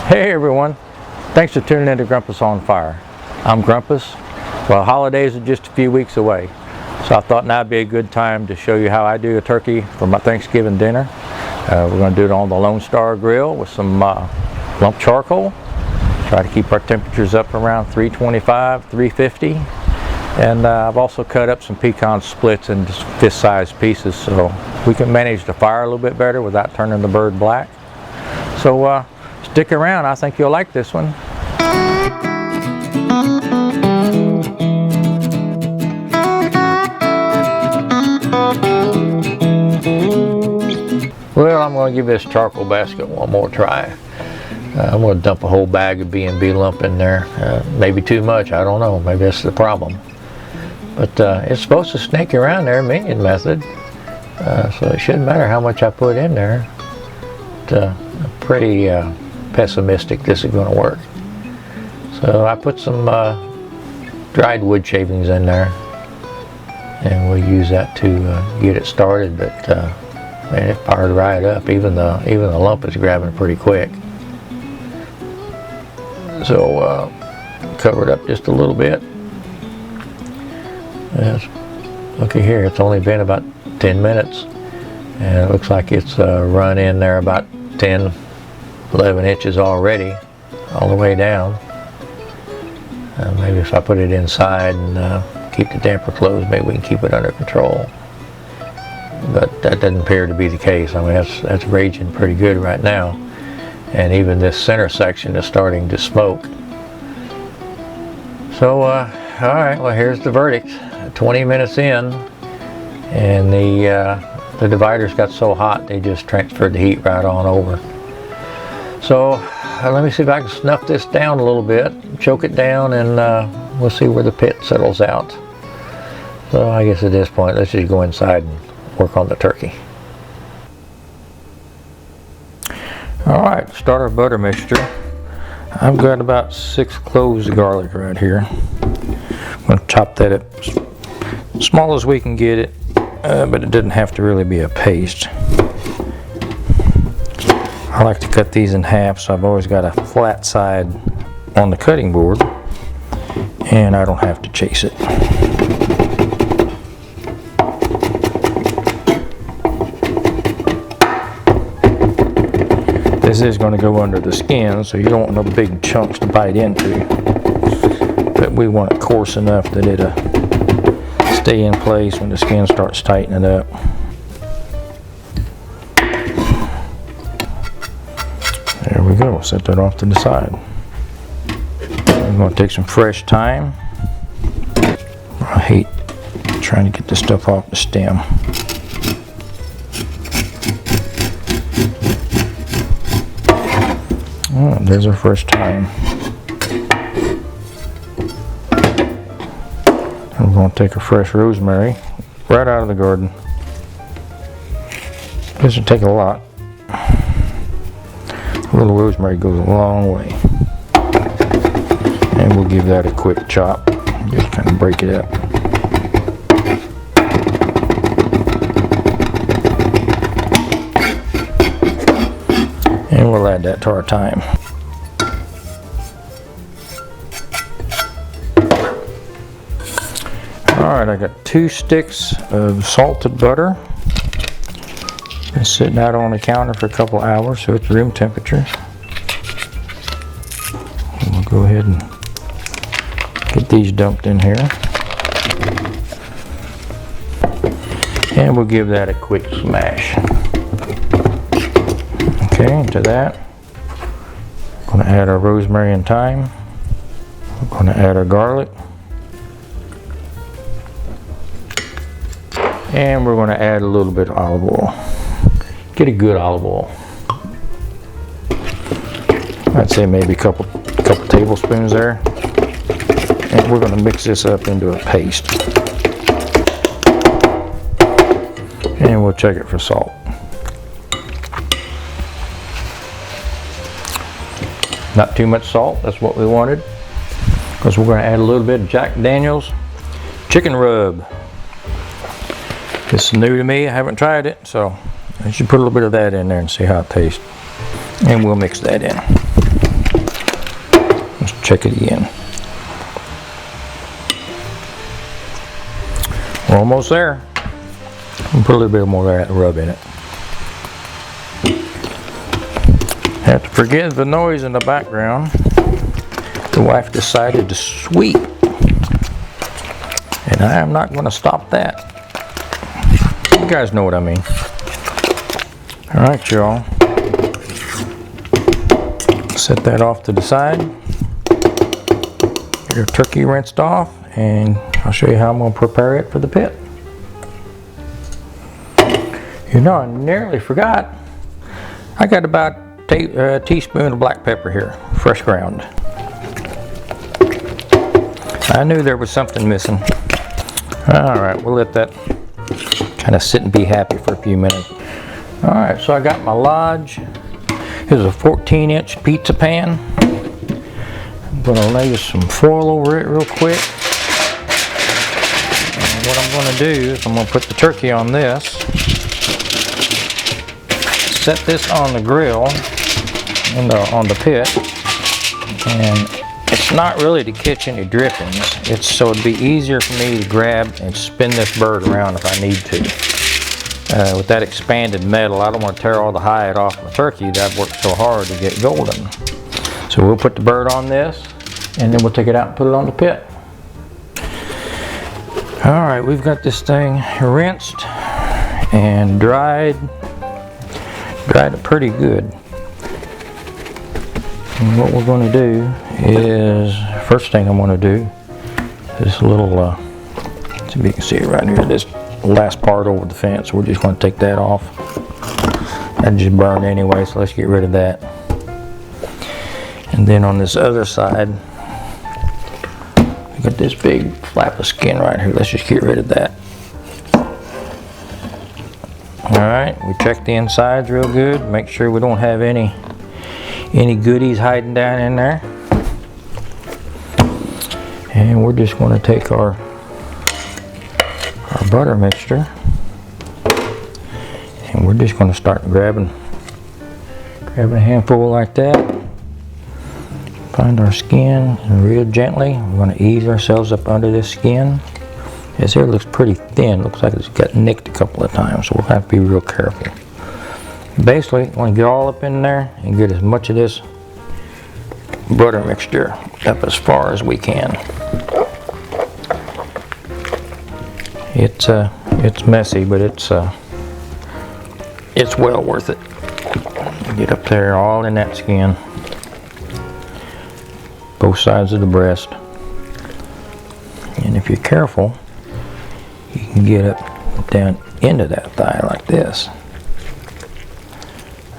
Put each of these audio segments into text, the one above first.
Hey everyone, thanks for tuning in to Grumpus on Fire. I'm Grumpus. Well, holidays are just a few weeks away, so I thought now'd be a good time to show you how I do a turkey for my Thanksgiving dinner. We're going to do it on the Lone Star Grill with some lump charcoal. Try to keep our temperatures up around 325, 350. And I've also cut up some pecan splits in just fist-sized pieces so we can manage the fire a little bit better without turning the bird black. So stick around, I think you'll like this one. Well, I'm going to give this charcoal basket one more try. I'm going to dump a whole bag of B&B lump in there. Maybe too much, I don't know. Maybe that's the problem. But it's supposed to snake around there, minion method. So it shouldn't matter how much I put in there. But, I'm pretty pessimistic this is going to work. So I put some dried wood shavings in there. And we'll use that to get it started. But man, it fired right up. Even the lump is grabbing pretty quick. So cover it up just a little bit. Yes. Looky here, it's only been about 10 minutes and it looks like it's run in there about 10, 11 inches already all the way down. Maybe if I put it inside and keep the damper closed, maybe we can keep it under control. But that doesn't appear to be the case. I mean, that's raging pretty good right now. And even this center section is starting to smoke. So, alright, well here's the verdict. 20 minutes in, and the dividers got so hot they just transferred the heat right on over. So, let me see if I can snuff this down a little bit, choke it down, and we'll see where the pit settles out. So, I guess at this point, let's just go inside and work on the turkey. Alright, start our butter mixture. I've got about 6 cloves of garlic right here. I'm going to chop that up as small as we can get it, but it doesn't have to really be a paste. I like to cut these in half, so I've always got a flat side on the cutting board, and I don't have to chase it. This is going to go under the skin, so you don't want no big chunks to bite into. But we want it coarse enough that it'll stay in place when the skin starts tightening up. There we go, set that off to the side. I'm going to take some fresh thyme. I hate trying to get this stuff off the stem. Oh, there's our fresh thyme. We're going to take a fresh rosemary right out of the garden. This will take a lot. A little rosemary goes a long way. And we'll give that a quick chop. Just kind of break it up. And we'll add that to our thyme. Alright, I got 2 sticks of salted butter. Been sitting out on the counter for a couple hours, so it's room temperature. And we'll go ahead and get these dumped in here. And we'll give that a quick smash. Okay, into that, we're going to add our rosemary and thyme. We're going to add our garlic. And we're going to add a little bit of olive oil. Get a good olive oil. I'd say maybe a couple tablespoons there. And we're going to mix this up into a paste. And we'll check it for salt. Not too much salt, that's what we wanted. Because we're going to add a little bit of Jack Daniel's chicken rub. This is new to me, I haven't tried it, so I should put a little bit of that in there and see how it tastes. And we'll mix that in. check it again. We're almost there. Put a little bit more of that rub in it. Have to forgive the noise in the background. The wife decided to sweep, and I am not going to stop that. You guys know what I mean. All right, y'all. Set that off to the side. Get our turkey rinsed off, and I'll show you how I'm going to prepare it for the pit. You know, I nearly forgot. I got about a teaspoon of black pepper here, fresh ground. I knew there was something missing. Alright, we'll let that kind of sit and be happy for a few minutes. Alright, so I got my Lodge. Here's a 14-inch pizza pan. I'm going to lay some foil over it real quick. And what I'm going to do is I'm going to put the turkey on this. Set this on the grill, on the pit. And it's not really to catch any drippings. It's so it'd be easier for me to grab and spin this bird around if I need to. With that expanded metal, I don't want to tear all the hide off my turkey that I've worked so hard to get golden. So we'll put the bird on this, and then we'll take it out and put it on the pit. Alright, we've got this thing rinsed and dried it pretty good. And what we're going to do is, first thing I'm going to do is a little, so you can see it right here, this last part over the fence. We're just going to take that off. That just burned anyway, so let's get rid of that. And then on this other side, we got this big flap of skin right here. Let's just get rid of that. Alright, we check the insides real good, make sure we don't have any goodies hiding down in there. And we're just going to take our butter mixture, and we're just going to start grabbing a handful like that. Find our skin, and real gently we're going to ease ourselves up under this skin. This here looks pretty thin, looks like it's got nicked a couple of times, so we'll have to be real careful. Basically, we want to get all up in there and get as much of this butter mixture up as far as we can. It's messy, but it's well worth it. Get up there all in that skin, both sides of the breast, and if you're careful, you can get up down into that thigh like this.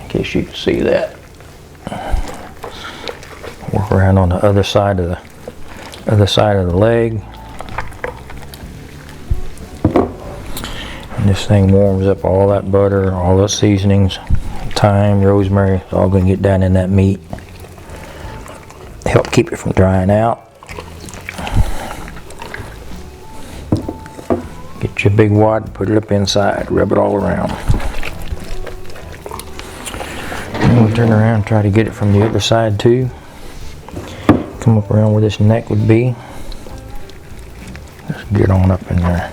In case you can see that. Work around on the other side of the leg. And this thing warms up all that butter, all those seasonings, thyme, rosemary. It's all going to get down in that meat. Help keep it from drying out. Get your big wad, put it up inside, rub it all around. And we'll turn around and try to get it from the other side too. Come up around where this neck would be. Just get on up in there.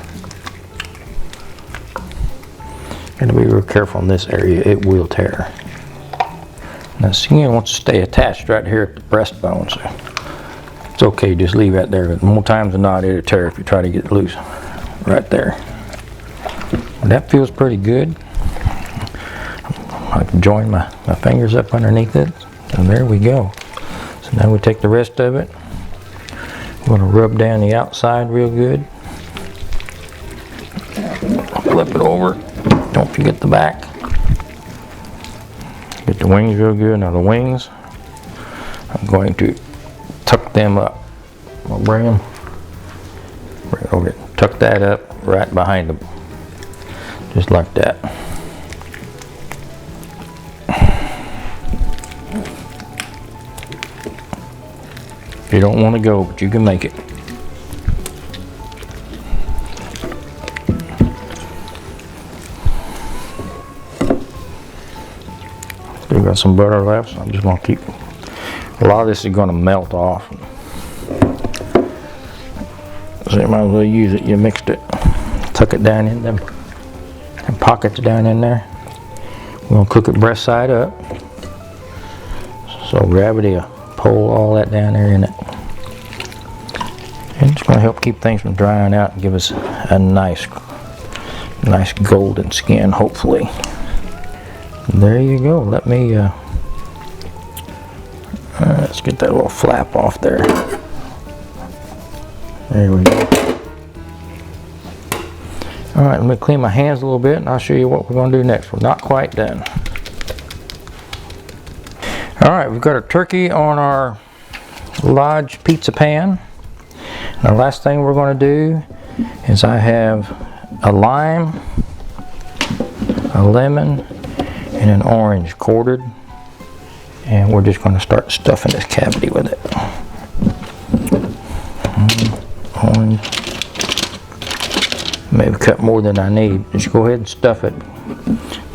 Gotta be real careful in this area, it will tear. Now the skin wants to stay attached right here at the breastbone, so it's okay, just leave that there. But more times than not, it'll tear if you try to get it loose. Right there. Well, that feels pretty good. I can join my fingers up underneath it, and there we go. So now we take the rest of it. We're going to rub down the outside real good. Flip it over. Don't forget the back. Get the wings real good. Now the wings, I'm going to tuck them up. I'll bring them right over it. Tuck that up right behind them. Just like that. You don't want to go, but you can make it. Still got some butter left, so I'm just going to keep A lot of this is going to melt off. So you might as well use it. You mixed it, tuck it down in them, and pockets down in there. We're going to cook it breast side up. So gravity will pull all that down there in it. And it's going to help keep things from drying out and give us a nice golden skin, hopefully. There you go. Let me let's get that little flap off there. There we go. Alright, let me clean my hands a little bit and I'll show you what we're going to do next. We're not quite done. Alright, we've got our turkey on our Lodge pizza pan. The last thing we're going to do is I have a lime, a lemon, and an orange quartered, and we're just going to start stuffing this cavity with it. Orange. Maybe cut more than I need. Just go ahead and stuff it.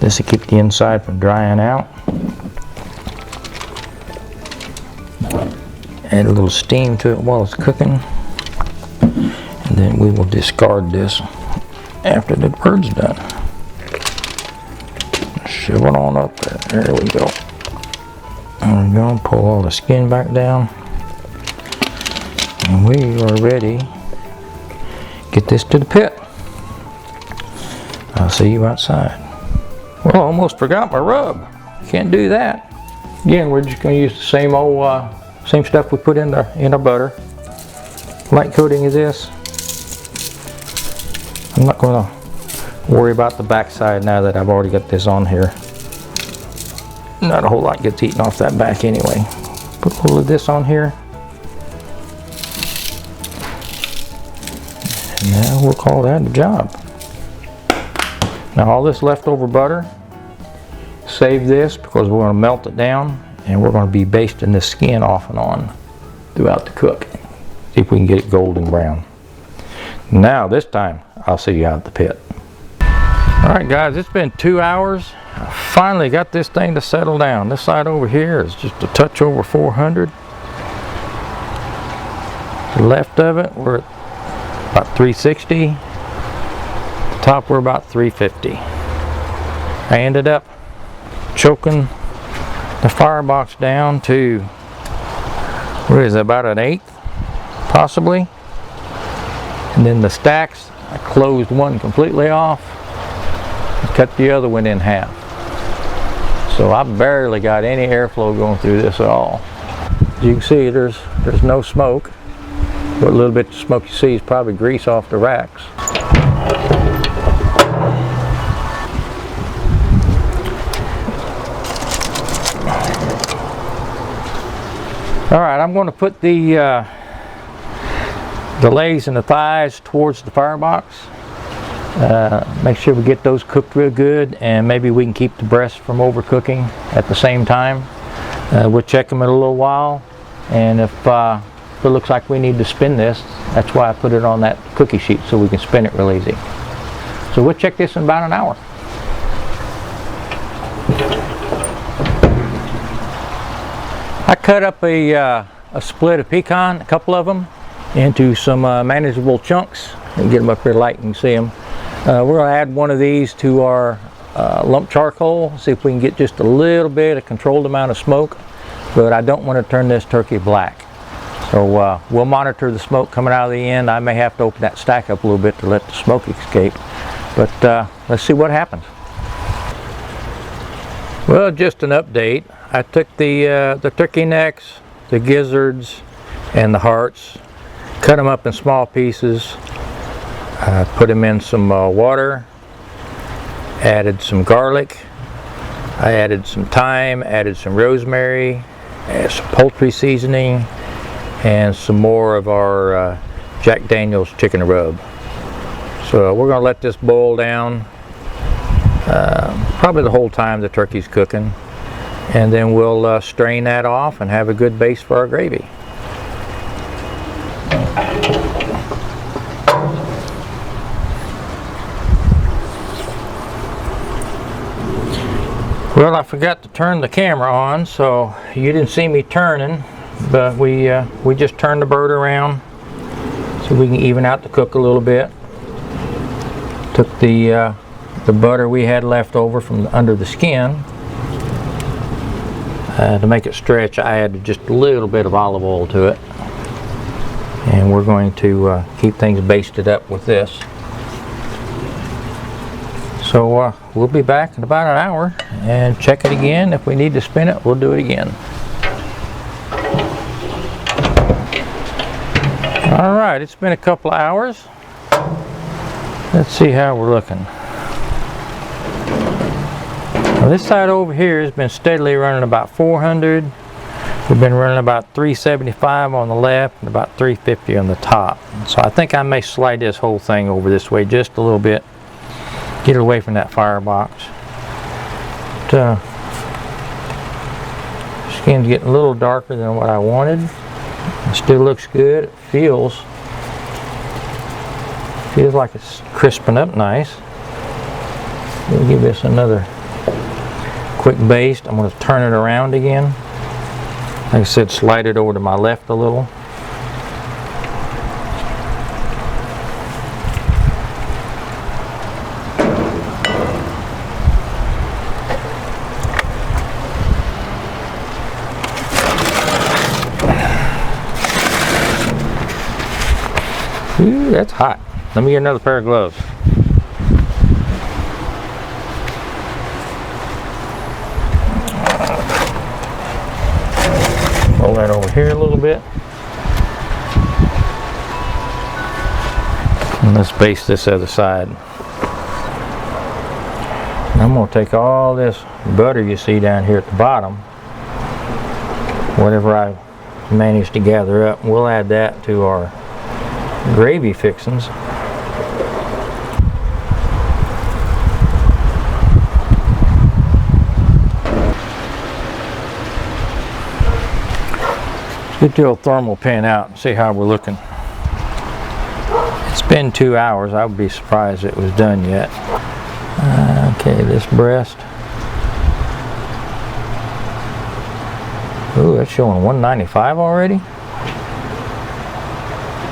This will keep the inside from drying out. Add a little steam to it while it's cooking. And then we will discard this after the bird's done. Shove it on up there. There we go. There we go. Pull all the skin back down. And we are ready. Get this to the pit. I'll see you outside. Well, I almost forgot my rub. Can't do that. Again, we're just going to use the same old, same stuff we put in our butter. Light coating is this. I'm not going to worry about the backside now that I've already got this on here. Not a whole lot gets eaten off that back anyway. Put a little of this on here. And now we'll call that a job. Now all this leftover butter, save this because we're going to melt it down and we're going to be basting this skin off and on throughout the cook. See if we can get it golden brown. Now this time I'll see you out at the pit. Alright guys, it's been 2 hours. I finally got this thing to settle down. This side over here is just a touch over 400. The left of it we're at about 360. The top we're about 350. I ended up choking the firebox down to, what is it, about an 1/8 possibly. And then the stacks, I closed one completely off and cut the other one in half. So I barely got any airflow going through this at all. As you can see, there's no smoke. What little bit of smoke you see is probably grease off the racks. Alright, I'm going to put the legs and the thighs towards the firebox. Make sure we get those cooked real good, and maybe we can keep the breast from overcooking at the same time. We'll check them in a little while, and if it looks like we need to spin this, that's why I put it on that cookie sheet so we can spin it real easy. So we'll check this in about an hour. I cut up a split of pecan, a couple of them, into some manageable chunks. And get them up here light and you can see them. We're going to add one of these to our lump charcoal, see if we can get just a little bit, a controlled amount of smoke, but I don't want to turn this turkey black. So we'll monitor the smoke coming out of the end. I may have to open that stack up a little bit to let the smoke escape, but let's see what happens. Well, just an update. I took the turkey necks, the gizzards, and the hearts, cut them up in small pieces, put them in some water, added some garlic, I added some thyme, added some rosemary, added some poultry seasoning, and some more of our Jack Daniel's chicken rub. So we're going to let this boil down probably the whole time the turkey's cooking, and then we'll strain that off and have a good base for our gravy. Well, I forgot to turn the camera on, so you didn't see me turning. but we just turned the bird around so we can even out the cook a little bit. Took the butter we had left over from under the skin. To make it stretch, I added just a little bit of olive oil to it. And we're going to keep things basted up with this. So we'll be back in about an hour and check it again. If we need to spin it, we'll do it again. Alright, it's been a couple of hours. Let's see how we're looking. Now this side over here has been steadily running about 400. We've been running about 375 on the left and about 350 on the top. So I think I may slide this whole thing over this way just a little bit. Get it away from that firebox. But, skin's getting a little darker than what I wanted. It still looks good. It feels like it's crisping up nice. We'll give this another quick baste. I'm going to turn it around again. Like I said, slide it over to my left a little. Ooh, that's hot. Let me get another pair of gloves. Roll that over here a little bit. And let's baste this other side. I'm going to take all this butter you see down here at the bottom, whatever I managed to gather up, we'll add that to our gravy fixings. Let's get the old thermal pan out and see how we're looking. It's been 2 hours. I would be surprised it was done yet. Okay, this breast. Ooh, that's showing 195 already.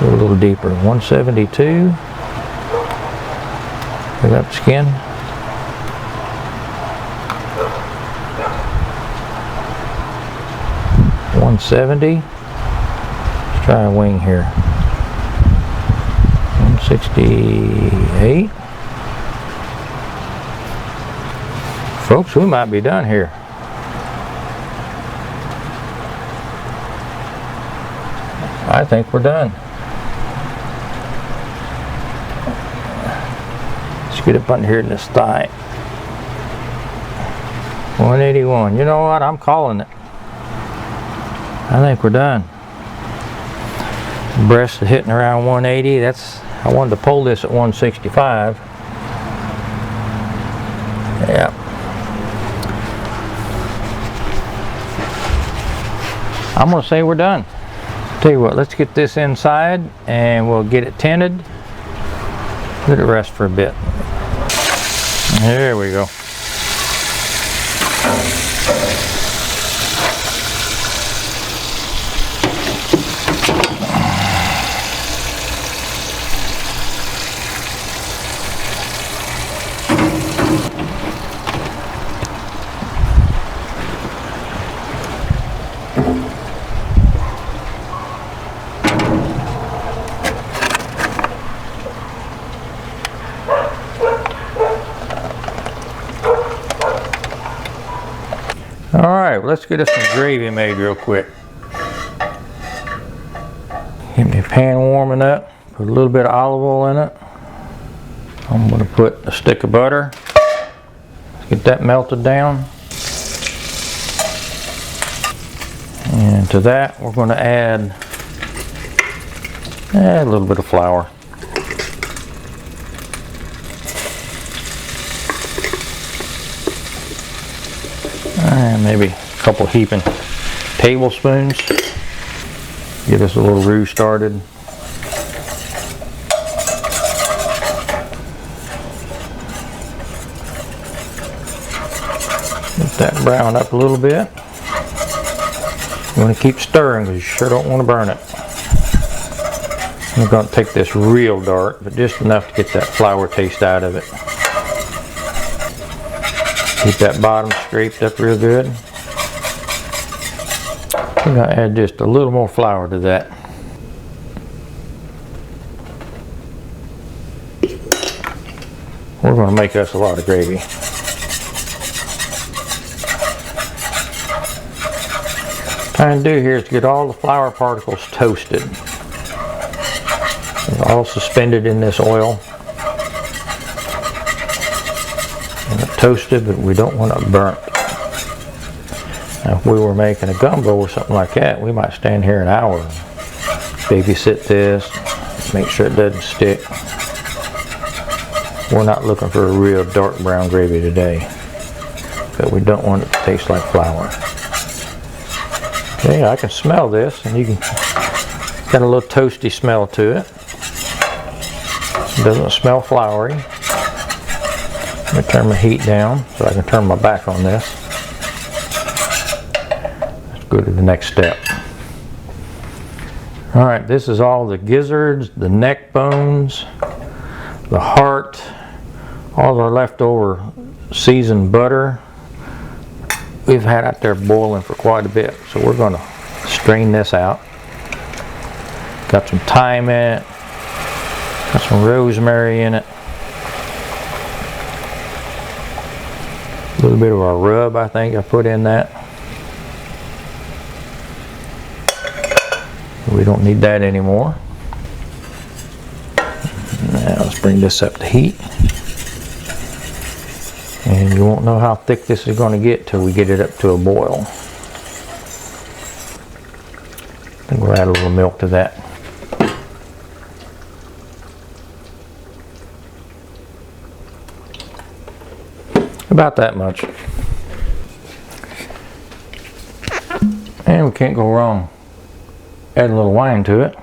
Go a little deeper, 172. Pick up the skin. 170. Let's try a wing here. 168. Folks, we might be done here. I think we're done. Let's get up under here in this thigh. 181. You know what? I'm calling it. I think we're done. Breast is hitting around 180. I wanted to pull this at 165. Yeah. I'm going to say we're done. Tell you what, let's get this inside and we'll get it tinted. Let it rest for a bit. There we go. Alright, let's get us some gravy made real quick. Get me a pan warming up, put a little bit of olive oil in it. I'm going to put a stick of butter. Let's get that melted down. And to that we're going to add a little bit of flour. And maybe a couple heaping tablespoons. Get us a little roux started. Let that brown up a little bit. You want to keep stirring because you sure don't want to burn it. I'm going to take this real dark, but just enough to get that flour taste out of it. Keep that bottom scraped up real good. I'm going to add just a little more flour to that. We're going to make us a lot of gravy. What I'm trying to do here is to get all the flour particles toasted. They're all suspended in this oil. And they're toasted, but we don't want it burnt. Now, if we were making a gumbo or something like that, we might stand here an hour and babysit this, make sure it doesn't stick. We're not looking for a real dark brown gravy today, but we don't want it to taste like flour. Okay, I can smell this, and you can got a little toasty smell to it. It doesn't smell floury. Let me turn my heat down so I can turn my back on this. Let's go to the next step. All right, this is all the gizzards, the neck bones, the heart, all our leftover seasoned butter. We've had out there boiling for quite a bit, so we're going to strain this out. Got some thyme in it, got some rosemary in it, a little bit of our rub, I think I put in that. We don't need that anymore. Now let's bring this up to heat. And you won't know how thick this is going to get till we get it up to a boil. I think we'll add a little milk to that. About that much. And we can't go wrong. Add a little wine to it.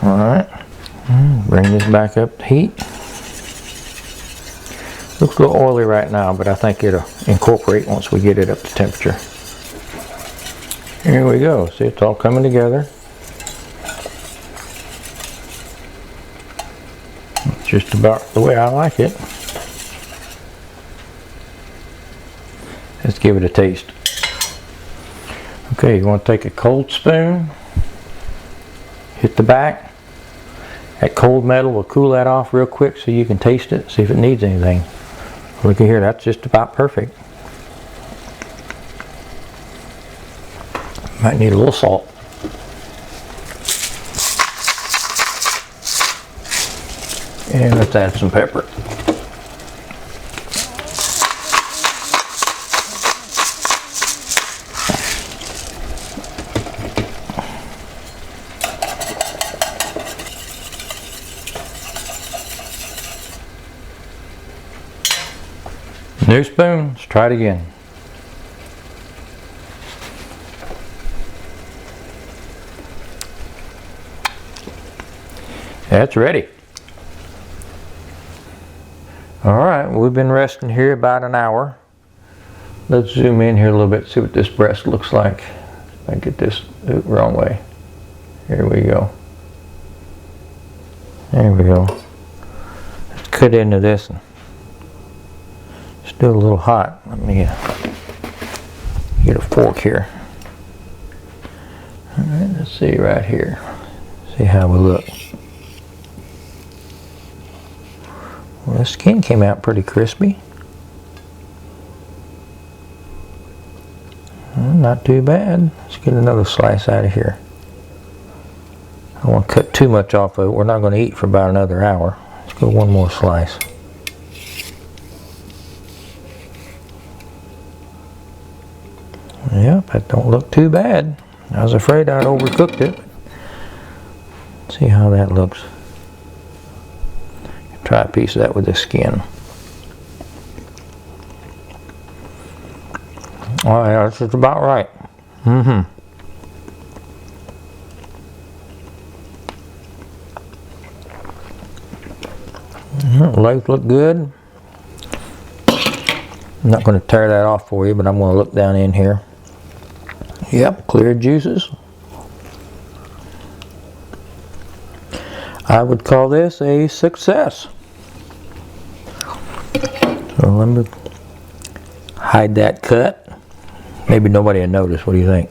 Alright. Bring this back up to heat. Looks a little oily right now, but I think it'll incorporate once we get it up to temperature. Here we go. See, it's all coming together. It's just about the way I like it. Let's give it a taste. Okay, you want to take a cold spoon, hit the back. That cold metal will cool that off real quick so you can taste it, see if it needs anything. Look at here, that's just about perfect. Might need a little salt. And let's add some pepper. New spoon, let's try it again. That's ready. Alright, we've been resting here about an hour. Let's zoom in here a little bit, see what this breast looks like. I get this the wrong way. Here we go. There we go. Let's cut into this. Still a little hot. Let me get a fork here. Alright, let's see right here. See how we look. Well, the skin came out pretty crispy. Well, not too bad. Let's get another slice out of here. I don't want to cut too much off of it. We're not going to eat for about another hour. Let's go one more slice. Yep, that don't look too bad. I was afraid I'd overcooked it. See how that looks. Try a piece of that with the skin. Oh yeah, this is about right. Legs look good. I'm not going to tear that off for you, but I'm going to look down in here. Yep, clear juices. I would call this a success. So let me hide that cut. Maybe nobody will notice. What do you think?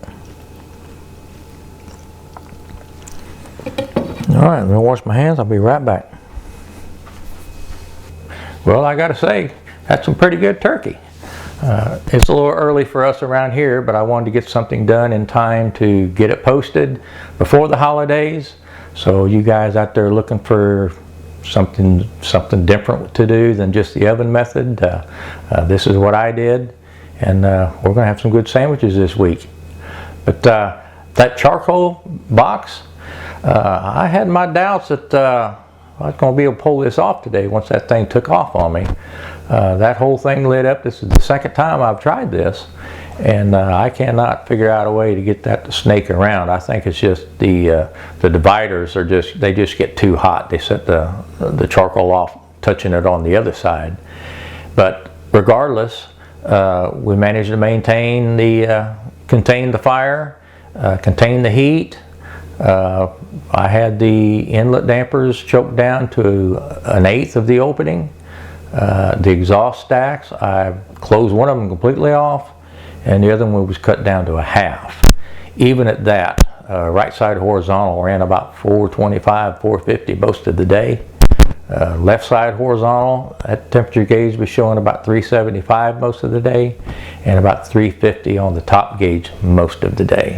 Alright, I'm going to wash my hands. I'll be right back. Well, I got to say, that's some pretty good turkey. It's a little early for us around here, but I wanted to get something done in time to get it posted before the holidays. So you guys out there looking for something different to do than just the oven method, this is what I did, and we're going to have some good sandwiches this week. But that charcoal box, I had my doubts that I was going to be able to pull this off today once that thing took off on me. That whole thing lit up. This is the second time I've tried this, and I cannot figure out a way to get that to snake around. I think it's just the dividers are they just get too hot. They set the charcoal off touching it on the other side. But regardless, we managed to maintain contain the fire, contain the heat. I had the inlet dampers choked down to 1/8 of the opening. The exhaust stacks, I closed one of them completely off, and the other one was cut down to 1/2. Even at that, right side horizontal ran about 425, 450 most of the day. Left side horizontal, that temperature gauge was showing about 375 most of the day, and about 350 on the top gauge most of the day.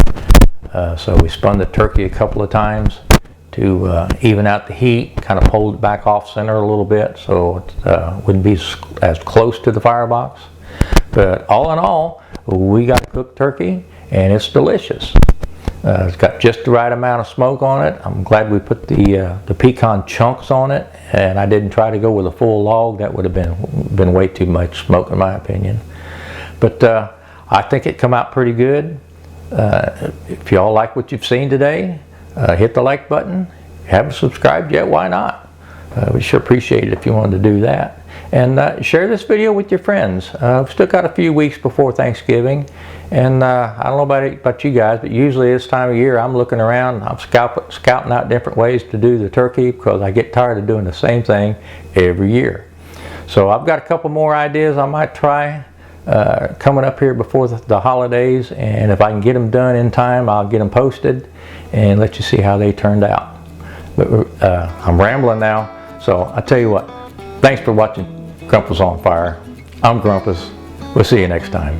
So we spun the turkey a couple of times to even out the heat, kind of pulled it back off center a little bit so it wouldn't be as close to the firebox. But all in all, we got a cooked turkey, and it's delicious. It's got just the right amount of smoke on it. I'm glad we put the pecan chunks on it, and I didn't try to go with a full log. That would have been way too much smoke in my opinion. But I think it come out pretty good. If y'all like what you've seen today, hit the like button. If you haven't subscribed yet, why not? We sure appreciate it if you wanted to do that. And share this video with your friends. We've still got a few weeks before Thanksgiving, and I don't know about you guys, but usually this time of year I'm looking around, I'm scouting out different ways to do the turkey because I get tired of doing the same thing every year. So I've got a couple more ideas I might try coming up here before the holidays, and if I can get them done in time, I'll get them posted and let you see how they turned out. But I'm rambling now, so I tell you what, thanks for watching Grumpus on Fire. I'm Grumpus. We'll see you next time.